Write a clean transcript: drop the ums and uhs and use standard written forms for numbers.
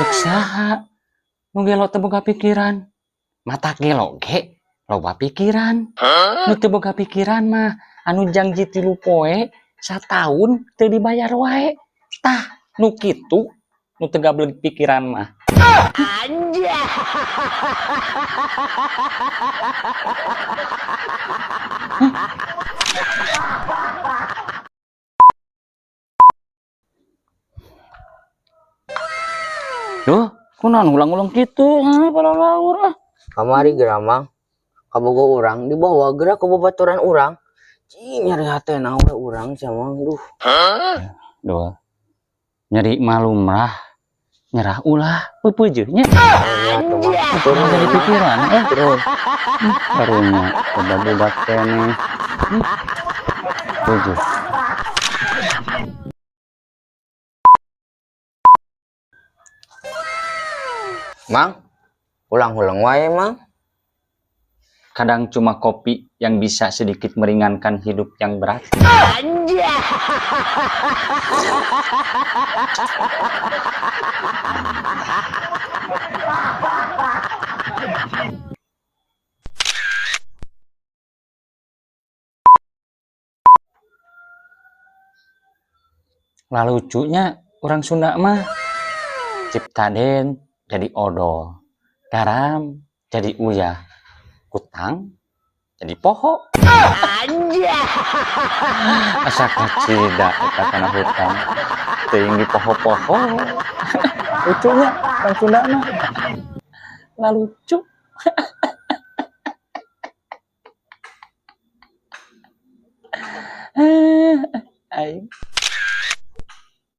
Cek saha nu gelo teu boga pikiran. Mata gelo ge loba pikiran. Nu teu boga pikiran mah anu janji 3 poe sataun teu dibayar wae. Tah nu kitu nu teu gablek pikiran mah. Anjay. Duh, kunaon ulang-ulang kitu? Pada laur ah. Kamari geramang kabogo urang dibawa gerak ke babaturan urang cing nyari hati nawe urang sama duh Duh. Nyeri malumrah nyerah ulah peupeujeuhnya. turun Dari pikiran turun karunya coba budak keneh. Tujuh. mang ulang-ulang wae mang Kadang cuma kopi yang bisa sedikit meringankan hidup yang berat. Anjay. Lah lucunya orang Sunda mah ciptaden jadi odol, garam jadi uyah, kutang jadi poho. Anjay. Asa kacida eta kana hutan teuing di poho-poho. Lucunya orang Sunda mah. Lah lucu. Aing